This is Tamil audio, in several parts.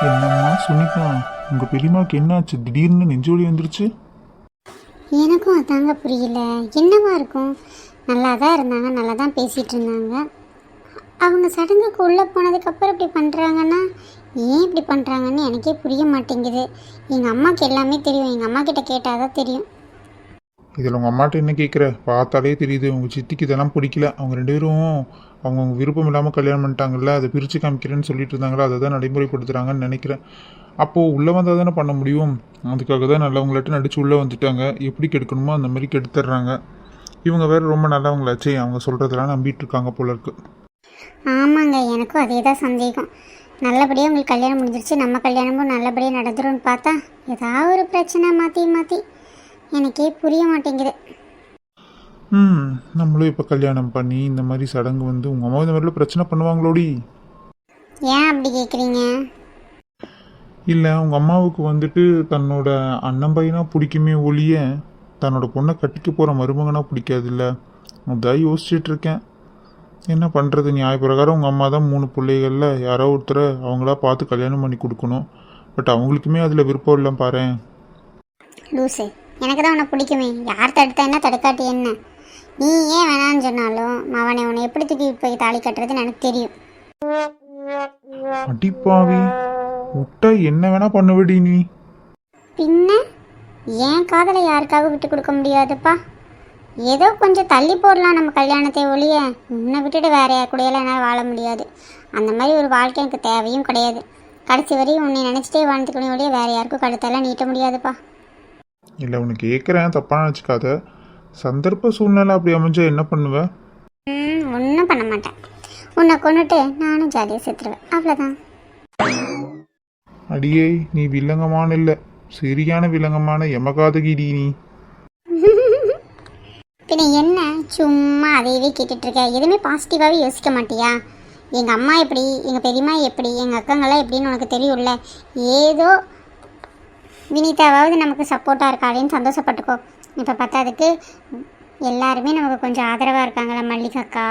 என்னம்மா சுனிதா, உங்க பெரியம்மாக்கு என்னாச்சு? திடீர்னு நெஞ்சு வலி வந்துருச்சு. எனக்கும் அதாங்க புரியல. என்னவா இருக்கும்? நல்லா தான் இருந்தாங்க, நல்லா தான் பேசிகிட்டு இருந்தாங்க. அவங்க சடங்குக்கு உள்ளே போனதுக்கப்புறம் இப்படி பண்ணுறாங்கன்னா ஏன் இப்படி பண்ணுறாங்கன்னு எனக்கே புரிய மாட்டேங்குது. எங்கள் அம்மாவுக்கு எல்லாமே தெரியும், எங்கள் அம்மா கிட்ட கேட்டால் தான் தெரியும். இதில் உங்கள் அம்மாட்ட என்ன கேட்குற? பார்த்தாலே தெரியுது உங்கள் சித்திக்கு இதெல்லாம் பிடிக்கல. அவங்க ரெண்டு பேரும் அவங்கவுங்க விருப்பம் இல்லாமல் கல்யாணம் பண்ணிட்டாங்கல்ல, அதை பிரித்து காமிக்கிறேன்னு சொல்லிட்டு இருந்தாங்களா, அதை தான் நடைமுறைப்படுத்துகிறாங்கன்னு நினைக்கிறேன். அப்போது உள்ளே வந்தால் தானே பண்ண முடியும். அதுக்காக தான் நல்லவங்களாட்டு நடித்து உள்ளே வந்துட்டாங்க. எப்படி கெடுக்கணுமோ அந்த மாதிரி கெடுத்துட்றாங்க. இவங்க வேறு ரொம்ப நல்லவங்களாச்சே, அவங்க சொல்கிறதெல்லாம் நம்பிட்டு இருக்காங்க போல இருக்கு. ஆமாங்க, எனக்கும் அதே தான் சந்தேகம். நல்லபடியாக உங்களுக்கு கல்யாணம் முடிஞ்சிருச்சு, நம்ம கல்யாணமும் நல்லபடியாக நடந்துரும்னு பார்த்தா ஏதாவது ஒரு பிரச்சனை மாற்றி மாற்றி எனக்கே புரிய மாட்டேங்குது. நம்மளும் இப்போ கல்யாணம் பண்ணி இந்த மாதிரி சடங்கு வந்து உங்கள் அம்மா இந்த மாதிரிலாம் பிரச்சனை பண்ணுவாங்களோடி? ஏன் அப்படி கேட்குறீங்க? இல்லை, உங்கள் அம்மாவுக்கு வந்துட்டு தன்னோட அண்ணன் பையனா பிடிக்குமே ஒழிய தன்னோட பொண்ணை கட்டிக்க போகிற மருமகனா பிடிக்காதுல்ல. அதான் யோசிச்சுட்டு இருக்கேன். என்ன பண்ணுறது? நியாயப்பிரகாரம் உங்கள் அம்மா தான் 3 பிள்ளைகளில் யாரோ ஒருத்தரை அவங்களா பார்த்து கல்யாணம் பண்ணி கொடுக்கணும். பட் அவங்களுக்குமே அதில் விருப்பம் இல்லை பாரு. லூசு, எனக்கு தான் உன்னை பிடிக்குமே. யார் தடுத்தா என்ன, தடுக்காட்டி என்ன? நீ ஏன் வேணான்னு சொன்னாலும் அவனை உன்னை எப்படி தூக்கி போய் தாலி கட்டுறதுன்னு எனக்கு தெரியும். அடிப்பாவி, விட்டா என்ன வேணா பண்ணுவடி நீ. பின்ன ஏன் காதலை யாருக்காக விட்டு கொடுக்க முடியாதுப்பா. ஏதோ கொஞ்சம் தள்ளி போடலாம் நம்ம கல்யாணத்தை ஒழிய உன்னை விட்டுட்டு வேற யார் கூடயெல்லாம் என்னால் வாழ முடியாது. அந்த மாதிரி ஒரு வாழ்க்கை எனக்கு தேவையும் கிடையாது. கடைசி வரையும் உன்னை நினச்சிட்டே வாழ்ந்துக்கணும் ஒழிய வேற யாருக்கும் கழுத்தெல்லாம் நீட்ட முடியாதுப்பா. இல்லை, உனக்கு கேட்குறேன், தப்பாக நினச்சிக்காத. சந்தர்ப்ப சூழ்நிலை அப்படி அமைஞ்சா என்ன பண்ணுவேன்? ஒன்றும் பண்ண மாட்டேன். உன்னை கொண்டுட்டு நானும் ஜாலியாக செத்துருவேன், அவ்வளோதான். அடியே, நீ வில்லங்கமான இல்லை, சரியான வில்லங்கமான எமகாதகிடி நீ. பின்ன என்ன சும்மா அதையவே கேட்டுட்ருக்க? எதுவுமே பாசிட்டிவாகவே யோசிக்க மாட்டியா? எங்கள் அம்மா எப்படி, எங்கள் பெரியம்மா எப்படி, எங்கள் அக்கங்களாம் எப்படின்னு உனக்கு தெரியும்ல. ஏதோ வினிதாவாவது நமக்கு சப்போர்ட்டாக இருக்காளேன்னு சந்தோஷப்பட்டுக்கோ. இப்போ பார்த்ததுக்கு எல்லாருமே நமக்கு கொஞ்சம் ஆதரவாக இருக்காங்களா. மல்லிகா அக்கா,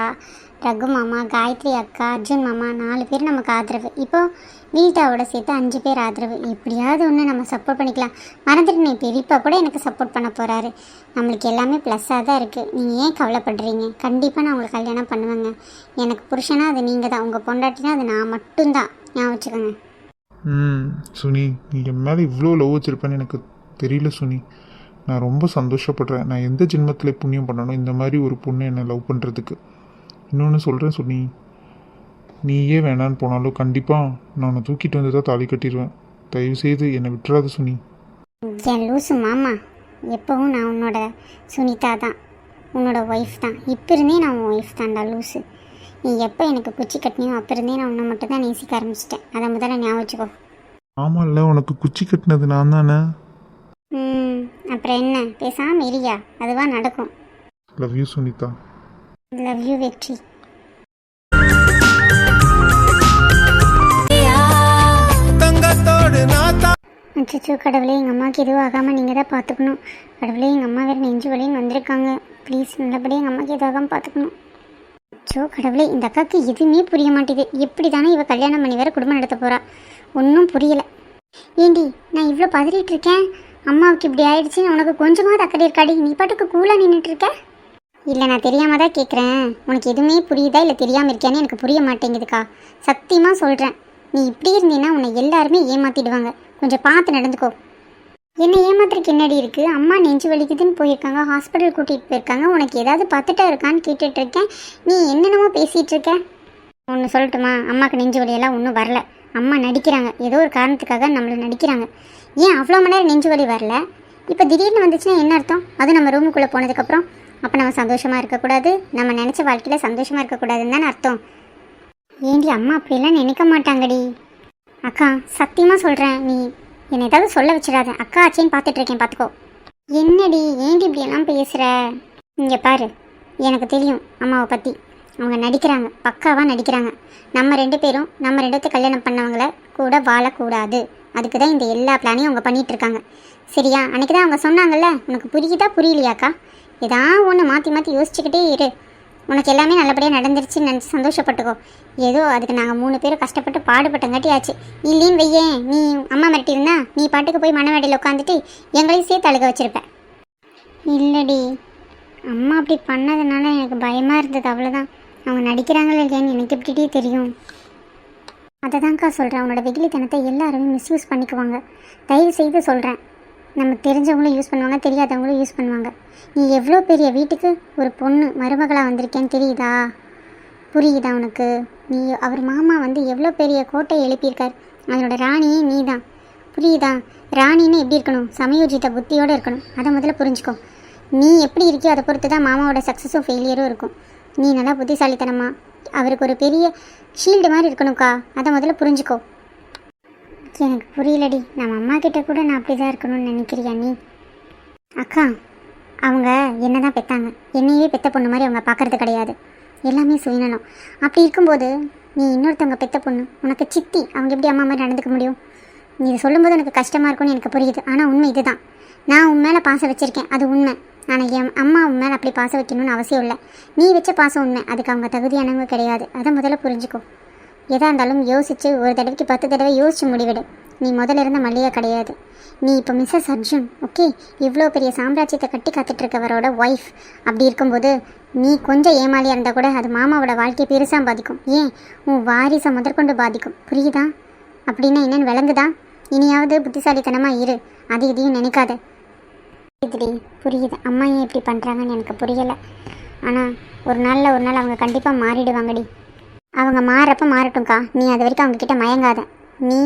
ரகு மாமா, காயத்ரி அக்கா, அர்ஜுன் மாமா, 4 பேர் நமக்கு ஆதரவு. இப்போது வினிதாவோட சேர்த்து 5 பேர் ஆதரவு. எப்படியாவது ஒன்று நம்ம சப்போர்ட் பண்ணிக்கலாம். மறந்துட்டு நீ பெரியப்பா கூட எனக்கு சப்போர்ட் பண்ண போகிறாரு. நம்மளுக்கு எல்லாமே ப்ளஸ்ஸாக தான் இருக்குது. நீங்கள் ஏன் கவலைப்படுறீங்க? கண்டிப்பாக நான் உங்களுக்கு கல்யாணம் பண்ணுவேங்க. எனக்கு புருஷனா அது நீங்கள் தான், உங்கள் பொண்டாட்டினா அது நான் மட்டும்தான், ஞாபகம் வச்சுக்கோங்க. சுனி, நீ என் மேலே இவ்வளோ லவ் வச்சுருப்பேன்னு எனக்கு தெரியல சுனி. நான் ரொம்ப சந்தோஷப்படுறேன். நான் எந்த ஜென்மத்தில் புண்ணியம் பண்ணணும் இந்த மாதிரி ஒரு பொண்ணை என்னை லவ் பண்ணுறதுக்கு. இன்னொன்று சொல்கிறேன் சுனி, நீயே வேணான்னு போனாலும் கண்டிப்பாக நான் உன்னை தூக்கிட்டு வந்து தான் தாலி கட்டிடுவேன். தயவுசெய்து என்னை விட்டுறாது சுனி. என் லூசு மாமா, எப்போவும் நான் உன்னோட சுனிதா தான், உன்னோட ஒய்ஃப் தான். இப்போ இருந்தே நான் உன் ஒய்ஃப் தான்டா லூசு. நீ எப்போ எனக்கு குச்சி கட்டினியோ அப்போ இருந்தே நான் உன்னை மட்டும் தான் நேசிக்க ஆரம்பிச்சிட்டேன். அதை முதல்ல ஞாபகம் வச்சுக்கோ. ஆமாம்ல, உனக்கு குச்சி கட்டினது நான் தானே. அப்புறம் என்ன, பேசாமல் இரியா, அதுவாக நடக்கும். Love you Sunitha. Love you Vetri. அச்சோ கடவுளே, எங்கள் அம்மாவுக்கு எதுவும் ஆகாமல் நீங்கள் தான் பார்த்துக்கணும். கடவுளே, எங்கள் அம்மா வேறு நெஞ்சு வலின்னு வந்திருக்காங்க. ப்ளீஸ் நல்லபடியாக எங்கள் அம்மாவுக்கு எதுவும் ஆகாமல் பார்த்துக்கணும். அச்சோ கடவுளே, இந்த அக்காவுக்கு எதுவுமே புரிய மாட்டேது. எப்படி தானே இவள் கல்யாணம் பண்ணி வேறு குடும்பம் நடத்த போகிறா, ஒன்றும் புரியலை. ஏண்டி, நான் இவ்வளோ பதறிட்டு இருக்கேன், அம்மாவுக்கு இப்படி ஆயிடுச்சுன்னு உனக்கு கொஞ்சமாவது அக்கறை இருக்காடி? நீ பாட்டுக்கு கூலாக நின்றுட்டு இருக்க. இல்லை, நான் தெரியாமல் தான் கேட்குறேன். உனக்கு எதுவுமே புரியுதா இல்லை தெரியாமல் இருக்கியான்னு எனக்கு புரிய மாட்டேங்குதுக்கா. சத்தியமாக சொல்கிறேன், நீ இப்படி இருந்தீன்னா உன்னை எல்லாருமே ஏமாற்றிடுவாங்க. கொஞ்சம் பார்த்து நடந்துக்கோ. என்ன ஏமாத்துறதுக்கு என்னடி இருக்குது? அம்மா நெஞ்சு வலிக்குதுன்னு போயிருக்காங்க, ஹாஸ்பிட்டல் கூட்டிகிட்டு போயிருக்காங்க. உனக்கு ஏதாவது பார்த்துட்டா இருக்கான்னு கேட்டுட்ருக்கேன். நீ என்னென்னமோ பேசிகிட்டு இருக்க. ஒன்று சொல்லட்டுமா? அம்மாவுக்கு நெஞ்சு வலியெல்லாம் ஒன்றும் வரல. அம்மா நடிக்கிறாங்க, ஏதோ ஒரு காரணத்துக்காக நம்மளை நடிக்கிறாங்க. ஏன் அவ்வளோ மணி நேரம் நெஞ்சு வலி வரல? இப்போ திடீர்னு வந்துச்சுன்னா என்ன அர்த்தம்? அது நம்ம ரூமுக்குள்ளே போனதுக்கப்புறம் அப்போ நம்ம சந்தோஷமாக இருக்கக்கூடாது, நம்ம நினச்ச வாழ்க்கையில் சந்தோஷமாக இருக்கக்கூடாதுன்னு தானே அர்த்தம். ஏண்டி, அம்மா அப்படியெல்லாம் நினைக்க மாட்டாங்கடி. அக்கா சத்தியமாக சொல்கிறேன், நீ என்னை ஏதாவது சொல்ல வச்சிடாத. அக்கா ஆச்சேன்னு பார்த்துட்ருக்கேன், பார்த்துக்கோ. என்னடி, ஏண்டி இப்படியெல்லாம் பேசுகிற? இங்கே பாரு, எனக்கு தெரியும் அம்மாவை பற்றி. அவங்க நடிக்கிறாங்க, பக்காவாக நடிக்கிறாங்க. நம்ம 2 பேரும் நம்ம 2 கல்யாணம் பண்ணவங்கள கூட வாழக்கூடாது. அதுக்கு தான் இந்த எல்லா பிளானையும் அவங்க பண்ணிகிட்ருக்காங்க. சரியா? அன்றைக்கி தான் அவங்க சொன்னாங்கல்ல. உனக்கு புரியுதா புரியலையாக்கா? ஏதாவது ஒன்று மாற்றி மாற்றி யோசிச்சுக்கிட்டே இரு. உனக்கு எல்லாமே நல்லபடியாக நடந்துருச்சுன்னு நினச்சி சந்தோஷப்பட்டுக்கோ. ஏதோ அதுக்கு நாங்கள் 3 பேரும் கஷ்டப்பட்டு பாடுபட்டங்காட்டியாச்சு. இல்லைன்னு வையேன், நீ அம்மா மிரட்டியிருந்தா நீ பாட்டுக்கு போய் மணவாடியில் உட்காந்துட்டு எங்களையும் சேர்த்து அழுக வச்சுருப்பேன். இல்லடி, அம்மா அப்படி பண்ணதுனால எனக்கு பயமாக இருந்தது, அவ்வளோதான். அவங்க நடிக்கிறாங்களா இல்லையான்னு எனக்கு எப்படிட்டே தெரியும். அதை தான்க்கா சொல்கிறேன், அவனோட வெகுளித்தனத்தை எல்லாருமே மிஸ்யூஸ் பண்ணிக்குவாங்க. தயவு செய்து சொல்கிறேன், நம்ம தெரிஞ்சவங்களும் யூஸ் பண்ணுவாங்க, தெரியாதவங்களும் யூஸ் பண்ணுவாங்க. நீ எவ்வளோ பெரிய வீட்டுக்கு ஒரு பொண்ணு மருமகளாக வந்திருக்கேன்னு தெரியுதா? புரியுதா உனக்கு? நீ அவர் மாமா வந்து எவ்வளோ பெரிய கோட்டையை எழுப்பியிருக்கார். அதனோட ராணியே நீ தான். புரியுதா? ராணின்னு எப்படி இருக்கணும்? சமயோஜித புத்தியோடு இருக்கணும். அதை முதல்ல புரிஞ்சுக்கோ. நீ எப்படி இருக்கியோ அதை பொறுத்து தான் மாமாவோட சக்ஸஸும் ஃபெயிலியரும் இருக்கும். நீ நல்லா புத்திசாலித்தனமா அவருக்கு ஒரு பெரிய ஷீல்டு மாதிரி இருக்கணும்க்கா. அதை முதல்ல புரிஞ்சுக்கோ. எனக்கு புரியலடி, நம்ம அம்மா கிட்ட கூட நான் அப்படி தான் இருக்கணும்னு நினைக்கிறியா நீ? அக்கா, அவங்க என்ன தான் பெற்றாங்க, என்னையே பெத்த பொண்ணு மாதிரி அவங்க பார்க்கறது கிடையாது. எல்லாமே சுயநலம். அப்படி இருக்கும்போது நீ இன்னொருத்தவங்க பெத்த பொண்ணு, உனக்கு சித்தி, அவங்க எப்படி அம்மா மாதிரி நடந்துக்க முடியும்? நீ இதை சொல்லும்போது எனக்கு கஷ்டமாக இருக்கும்னு எனக்கு புரியுது. ஆனால் உண்மை இதுதான். நான் உன் மேலே பாசம் வச்சுருக்கேன், அது உண்மை. ஆனால் என் அம்மா உன் மேலே அப்படி பாசம் வைக்கணும்னு அவசியம் இல்லை. நீ வச்ச பாசம் உண்மை, அதுக்கு அவங்க தகுதியானவங்க கிடையாது. அதை முதல்ல புரிஞ்சுக்கோ. எதாக இருந்தாலும் யோசித்து ஒரு தடவைக்கு 10 தடவை யோசித்து முடிவிடு. நீ முதல்ல இருந்த மல்லிகா கிடையாது. நீ இப்போ மிஸ்ஸஸ் அர்ஜுன். ஓகே, இவ்வளோ பெரிய சாம்ராஜ்யத்தை கட்டி காத்துட்ருக்கவரோட ஒய்ஃப். அப்படி இருக்கும்போது நீ கொஞ்சம் ஏமாலியாக இருந்தால் கூட அது மாமாவோட வாழ்க்கையை பெருசாக பாதிக்கும். ஏன், உன் வாரிசை முதற்கொண்டு பாதிக்கும். புரியுதா? அப்படின்னா என்னென்னு விளங்குதா? இனியாவது புத்திசாலித்தனமாக இரு, அது இதையும் நினைக்காத. புரியுது, அம்மா ஏன் இப்படி பண்ணுறாங்கன்னு எனக்கு புரியலை. ஆனால் ஒரு நாள் அவங்க கண்டிப்பாக மாறிடுவாங்கடி. அவங்க மாறுறப்ப மாறட்டும்க்கா. நீ அது வரைக்கும் அவங்கக்கிட்ட மயங்காத. நீ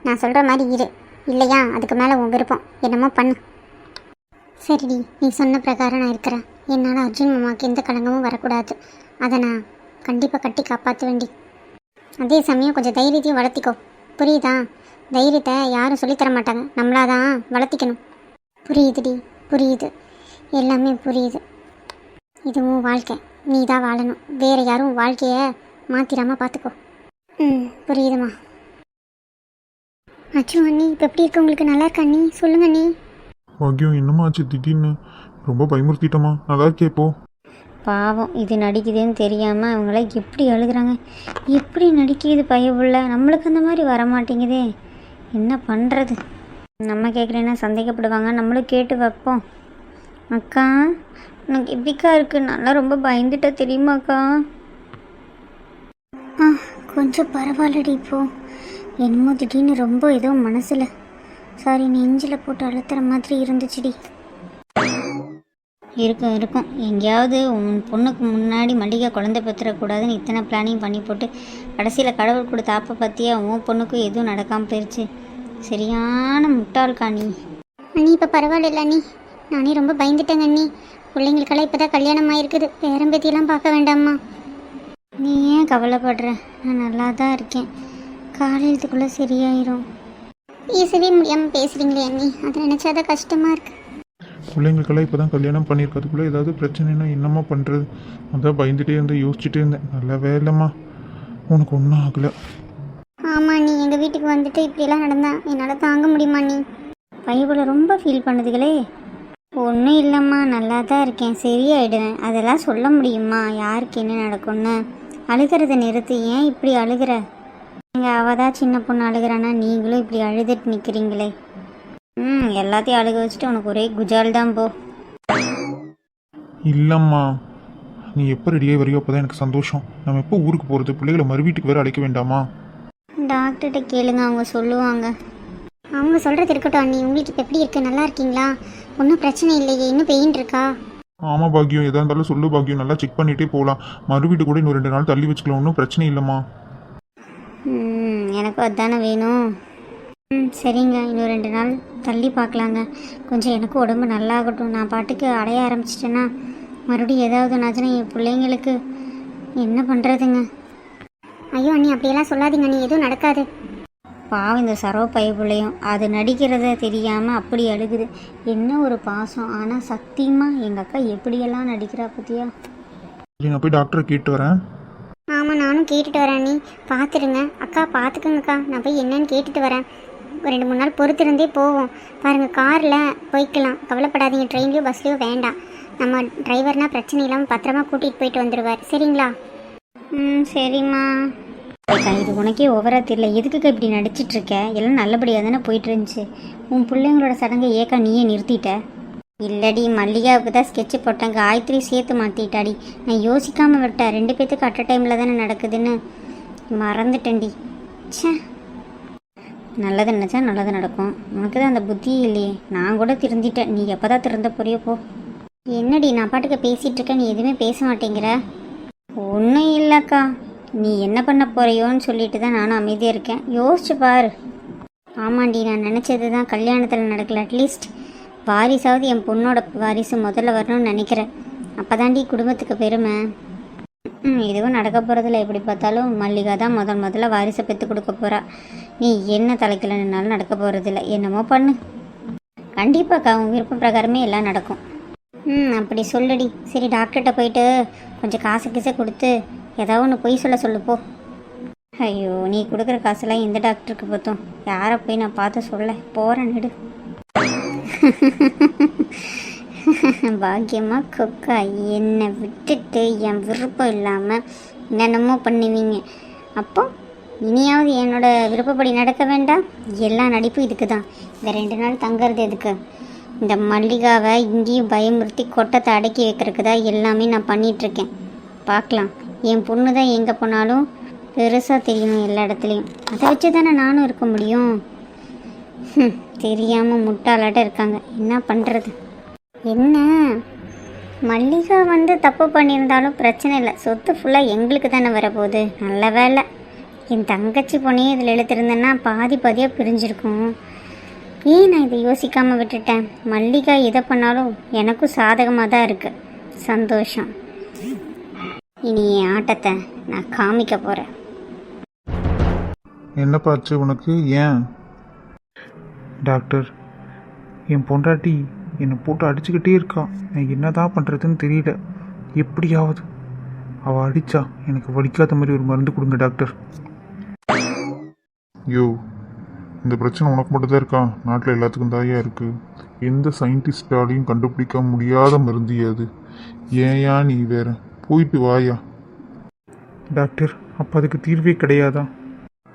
நான் சொல்கிற மாதிரி இரு, இல்லையா அதுக்கு மேலே உன் விருப்பம், என்னமோ பண்ணு. சரிடி, நீ சொன்ன பிரகாரம் நான் இருக்கிறேன். என்னால் அர்ஜுன் மாமாவுக்கு எந்த களங்கமும் வரக்கூடாது. அதை நான் கண்டிப்பாக கட்டி காப்பாற்ற வேண்டி. அதே சமயம் கொஞ்சம் தைரியத்தையும் வளர்த்திக்கோ. புரியுதா? தைரியத்தை யாரும் சொல்லித்தர மாட்டாங்க, நம்மளாதான் வளர்த்திக்கணும். புரியுதுடி, புரியுது, எல்லாமே புரியுது. இதுவும் வாழ்க்கை, நீ தான் வாழணும். வேறு யாரும் வாழ்க்கையை மாற்றிடாமல் பார்த்துக்கோ. புரியுதுமா. அச்சு அண்ணி, இப்போ எப்படி இருக்கு உங்களுக்கு? நல்லா இருக்கா அண்ணி? சொல்லுங்க அண்ணி. பாக்கியம், என்னம்மா ஆச்சு திடீர்னு? ரொம்ப பயமுறுத்திட்டோமா? நல்லா இருக்கே இப்போ? பாவம், இது நடிக்குதுன்னு தெரியாமல் அவங்கள எப்படி அழுகுறாங்க. எப்படி நடிக்குது பயவுள்ள. நம்மளுக்கு அந்த மாதிரி வரமாட்டேங்குதே, என்ன பண்ணுறது? நம்ம கேட்குறேன்னா சந்தேகப்படுவாங்க, நம்மளும் கேட்டு வைப்போம். அக்கா, எனக்கு எப்படிக்கா இருக்குது? நல்லா ரொம்ப பயந்துட்டா தெரியுமாக்கா? கொஞ்சம் பரவாயில்லடி. இப்போ என்னமோ திடீர்னு ரொம்ப ஏதோ மனசில் சாரி நெஞ்சில் போட்டு அழுத்துற மாதிரி இருந்துச்சுடி. இருக்கும். எங்கேயாவது உன் பொண்ணுக்கு முன்னாடி மல்லிகை குழந்தை பெற்றுறக்கூடாதுன்னு இத்தனை பிளானிங் பண்ணி போட்டு கடைசியில் கடவுள் கொடுத்த ஆப்பை பற்றியா உன் பொண்ணுக்கும் எதுவும் நடக்காமல் போயிடுச்சு. சரியான முட்டாள்க்கா நீ. அண்ணி இப்போ பரவாயில்ல அண்ணி, நானே ரொம்ப பயந்துட்டேங்க அண்ணி. பிள்ளைங்களுக்கெல்லாம் இப்போ தான் கல்யாணம் ஆகிருக்குது, பேரம்பேத்தியெல்லாம் பார்க்க வேண்டாமா? நீ ஏன் கவலைப்படுற? நான் நல்லா தான் இருக்கேன். காலையிலத்துக்குள்ளே சரியாயிரும். பேசவே முடியாமல் பேசுகிறீங்களே அண்ணி, அதை நினச்சாதான் கஷ்டமாக இருக்குது. பிள்ளைங்களுக்கெல்லாம் இப்போ தான் கல்யாணம் பண்ணியிருக்கிறதுக்குள்ளே ஏதாவது பிரச்சனைனா என்னம்மா பண்ணுறது? அதான் பயந்துகிட்டே இருந்தேன், யோசிச்சுட்டே இருந்தேன். நல்ல வேலைம்மா, உனக்கு ஒன்றும் ஆகலை. ஆமாம் அண்ணி, எங்கள் வீட்டுக்கு வந்துட்டு இப்படியெல்லாம் நடந்தா என்னால் தாங்க முடியுமா அண்ணி? பையன் ரொம்ப ஃபீல் பண்ணுதுகளே. ஒன்றும் இல்லைம்மா, நல்லா தான் இருக்கேன், சரியாயிடுவேன். அதெல்லாம் சொல்ல முடியுமா யாருக்கு என்ன நடக்கும்னு? அழுகிறத நிறுத்து. ஏன் இப்படி அழுகிற? நீங்கள் அவள் தான் சின்ன பொண்ணு அழுகிறானா, நீங்களும் இப்படி அழுதுட்டு நிற்கிறீங்களே. எல்லாத்தையும் அழுக வச்சுட்டு உனக்கு ஒரே குஜால் தான் போ. இல்லைம்மா, நீ எப்போ ரெடியாகி வரையோ அப்போ தான் எனக்கு சந்தோஷம். நம்ம எப்போ ஊருக்கு போகிறது? பிள்ளைகளை மறு வீட்டுக்கு வேறு அழைக்க வேண்டாமா? டாக்டர்கிட்ட கேளுங்க, அவங்க சொல்லுவாங்க. அவங்க சொல்கிறது இருக்கட்டும் அண்ணி. உங்களுக்கு இப்போ எப்படி இருக்குது? நல்லா இருக்கீங்களா? ஒன்றும் பிரச்சனை இல்லையே? இன்னும் பெயின் இருக்கா? ஆமாம் பாக்கியம், எதாக இருந்தாலும் சொல்லு பாக்கியம், நல்லா செக் பண்ணிகிட்டே போகலாம். மறு வீட்டு கூட இன்னும் 2 நாள் தள்ளி வச்சுக்கலாம், ஒன்றும் பிரச்சனை இல்லைம்மா. எனக்கும் அதுதானே வேணும். சரிங்க, இன்னும் 2 நாள் தள்ளி பார்க்கலாங்க. கொஞ்சம் எனக்கும் உடம்பு நல்லாகட்டும். நான் பாட்டுக்கு அடைய ஆரம்பிச்சிட்டேன்னா மறுபடியும் ஏதாவது நாச்சுன்னா என் பிள்ளைங்களுக்கு என்ன பண்ணுறதுங்க? ஐயோ அண்ணி, அப்படியெல்லாம் சொல்லாதீங்க அண்ணி, எதுவும் நடக்காது. பாவம் இந்த சரவ பையபிள்ளையும் அது நடிக்கிறத தெரியாமல் அப்படி அழுகுது. என்ன ஒரு பாசம். ஆனால் சத்தியமாக எங்கள் அக்கா எப்படியெல்லாம் நடிக்கிறா பற்றியா? நான் போய் டாக்டரை கேட்டு வரேன். ஆமாம், நானும் கேட்டுட்டு வரேன் அண்ணி. பார்த்துருங்க அக்கா, பார்த்துக்குங்கக்கா. நான் போய் என்னன்னு கேட்டுட்டு வரேன். ஒரு 2-3 நாள் பொறுத்திருந்தே போவோம். பாருங்கள், காரில் போய்க்கலாம், கவலைப்படாதீங்க. ட்ரெயின்லையோ பஸ்லையோ வேண்டாம். நம்ம டிரைவர்னா பிரச்சனை இல்லாமல் பத்திரமா கூட்டிகிட்டு போயிட்டு வந்துடுவார். சரிங்களா? ம் சரிம்மா. அக்கா இது உனக்கே ஓவரா தெரியல, எதுக்குக்கா இப்படி நடிச்சிட்டு இருக்க? எல்லாம் நல்லபடியாக தானே போயிட்டு இருந்துச்சு. உன் பிள்ளைங்களோட சடங்கை ஏக்கா நீயே நிறுத்திட்ட? இல்லடி, மல்லிகாவுக்கு தான் ஸ்கெட்சு போட்டேன், காயத்ரி சேர்த்து மாற்றிட்டாடி. நான் யோசிக்காமல் விட்டேன், 2 பேத்துக்கு அட் அ டைமில் தானே நடக்குதுன்னு மறந்துட்டேன்டி. ச்சே, நல்லது நினச்சா நல்லது நடக்கும். உனக்கு தான் அந்த புத்தி இல்லையே. நான் கூட திருந்திட்டேன், நீ எப்போ தான் திருந்த போறியோ போ. என்னடி நான் பாட்டுக்கு பேசிகிட்டு இருக்கேன், நீ எதுவுமே பேச மாட்டேங்கிற? ஒன்றும் இல்லைக்கா, நீ என்ன பண்ண போறியோன்னு சொல்லிட்டு தான் நானும் அமைதியாக இருக்கேன். யோசிச்சு பாரு. ஆமாண்டி, நான் நினச்சது தான் கல்யாணத்தில் நடக்கல. அட்லீஸ்ட் வாரிசாவது என் பொண்ணோட வாரிசு முதல்ல வரணும்னு நினைக்கிறேன். அப்போ தாண்டி குடும்பத்துக்கு பெருமை. இதுவும் நடக்க போகிறதில்ல. எப்படி பார்த்தாலும் மல்லிகா தான் முதல்ல வாரிசை பெற்று கொடுக்க போகிறா. நீ என்ன தலைக்கில நின்னாலும் நடக்க போகிறதில்ல. என்னமோ பண்ணு. கண்டிப்பாக்கா உன் விருப்ப பிரகாரமே எல்லாம் நடக்கும். அப்படி சொல்லுடி. சரி, டாக்டர்கிட்ட போயிட்டு கொஞ்சம் காசு கொடுத்து ஏதாவது ஒன்று பொய் சொல்லு போ. ஐயோ, நீ கொடுக்குற காசெல்லாம் எந்த டாக்டருக்கு பார்த்தோம்? யாரை போய் நான் பார்த்து சொல்ல போகிறேன் நெடு. பாக்கியமா கொக்கா, என்னை விட்டுட்டு என் விருப்பம் இல்லாமல் என்னென்னமோ பண்ணுவீங்க. அப்போ இனியாவது என்னோட விருப்பப்படி நடக்க வேண்டாம். எல்லா நடிப்பும் இதுக்கு தான். இந்த 2 நாள் தங்கறது எதுக்கு? இந்த மல்லிகாவை இங்கேயும் பயமுறுத்தி கொட்டத்தை அடக்கி வைக்கிறதுக்கு தான் எல்லாமே நான் பண்ணிகிட்ருக்கேன். பார்க்கலாம், என் பொண்ணு தான் எங்கே போனாலும் பெருசாக தெரியணும் எல்லா இடத்துலையும். அதை வச்சு தானே நானும் இருக்க முடியும். தெரியாமல் முட்டாளாட்டம் இருக்காங்க, என்ன பண்ணுறது? என்ன மல்லிகா தப்பு பண்ணியிருந்தாலும் பிரச்சனை இல்லை, சொத்து ஃபுல்லாக எங்களுக்கு தானே வரப்போகுது. நல்ல வேலை என் தங்கச்சி பொண்ணையே இதில் எழுத்திருந்தேன்னா பாதியாக பிரிஞ்சிருக்கும். ஏன் நான் இதை யோசிக்காமல் விட்டுட்டேன்? மல்லிகா எதை பண்ணாலும் எனக்கும் சாதகமாக தான் இருக்குது. சந்தோஷம். இனி என் ஆட்டத்தை நான் காமிக்க போகிறேன். என்னப்பாச்சு உனக்கு? ஏன் டாக்டர்? என் பொண்டாட்டி என்னை போட்டு அடிச்சுக்கிட்டே இருக்கான். நான் என்ன தான் பண்ணுறதுன்னு தெரியல. எப்படியாவது அவள் அடித்தா எனக்கு வலிக்காத மாதிரி ஒரு மருந்து கொடுங்க டாக்டர். யோ, இந்த பிரச்சனை உனக்கு மட்டும் தான் இருக்கா? நாட்டில் எல்லாத்துக்கும் தாயா இருக்குது. எந்த சயின்டிஸ்டாலையும் கண்டுபிடிக்க முடியாத மருந்து அது. ஏயா நீ வேற? போயிட்டு வாயா. டாக்டர், அப்போ அதுக்கு தீர்வே கிடையாதா?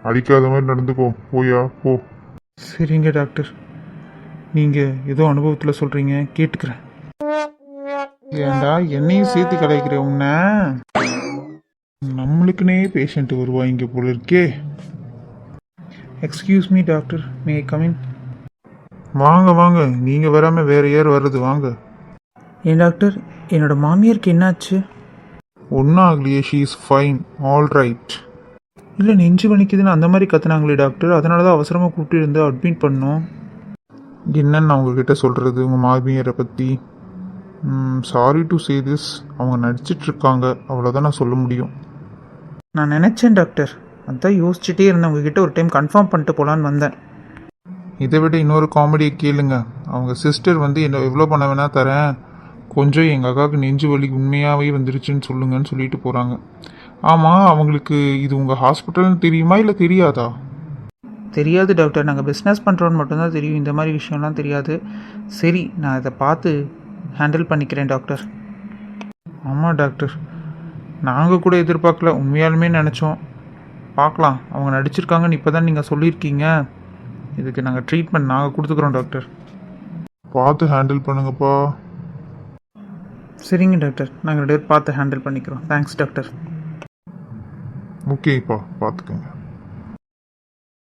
அடிக்காத மாதிரி நடந்துக்கோ, போயா போ. சரிங்க டாக்டர், நீங்கள் ஏதோ அனுபவத்தில் சொல்கிறீங்க, கேட்டுக்கிறேன். ஏண்டா என்னையும் சேர்த்து கலாய்க்கிற உன்னை? நம்மளுக்குன்னே பேஷண்ட் வருவா இங்கே போல இருக்கே. Excuse me doctor, may come in? வாங்க வாங்க, நீங்கள் வராமல் வேறு யார் வர்றது? வாங்க. ஏன் டாக்டர், என்னோட மாமியாருக்கு என்னாச்சு? ஒன்றும் ஆகலையே, she is fine, all right. இல்லை, நெஞ்சு வலிக்குதுன்னு அந்த மாதிரி கத்துனாங்களே டாக்டர், அதனால தான் அவசரமாக கூப்பிட்டு இருந்து அட்மிட் பண்ணோம். என்னன்னு நான் உங்ககிட்ட சொல்கிறது உங்கள் மாமியாரை பற்றி? சாரி டு சே திஸ், அவங்க நடிச்சிட்ருக்காங்க, அவ்வளோதான் நான் சொல்ல முடியும். நான் நினச்சேன் டாக்டர், அதான் யோசிச்சுட்டே இருந்தேன், உங்ககிட்ட ஒரு டைம் கன்ஃபார்ம் பண்ணிட்டு போகலான்னு வந்தேன். இதை விட இன்னொரு காமெடியை கேளுங்க. அவங்க சிஸ்டர் என்ன எவ்வளோ பண்ண வேணா தரேன், கொஞ்சம் எங்கள் அக்காவுக்கு நெஞ்சு வலி உண்மையாகவே வந்துருச்சுன்னு சொல்லுங்கன்னு சொல்லிட்டு போகிறாங்க. ஆமாம், அவங்களுக்கு இது உங்கள் ஹாஸ்பிட்டல்னு தெரியுமா இல்லை தெரியாதா? தெரியாது டாக்டர், நாங்கள் பிஸ்னஸ் பண்ணுறோன்னு மட்டும்தான் தெரியும், இந்த மாதிரி விஷயம்லாம் தெரியாது. சரி, நான் இதை பார்த்து ஹேண்டில் பண்ணிக்கிறேன் டாக்டர். ஆமாம் டாக்டர், நாங்கள் கூட எதிர்பார்க்கல, உண்மையாலுமே நினச்சோம். பார்க்கலாம், அவங்க நடிச்சிருக்காங்கன்னு இப்போ தான் நீங்கள் சொல்லியிருக்கீங்க. இதுக்கு நாங்கள் ட்ரீட்மெண்ட் நாங்கள் கொடுத்துக்குறோம் டாக்டர். பார்த்து ஹேண்டில் பண்ணுங்கப்பா. சரிங்க டாக்டர், நாங்கள் 2 பேர் பார்த்து ஹேண்டில் பண்ணிக்கிறோம். Thanks doctor. ஓகேப்பா, பார்த்துக்கோங்க.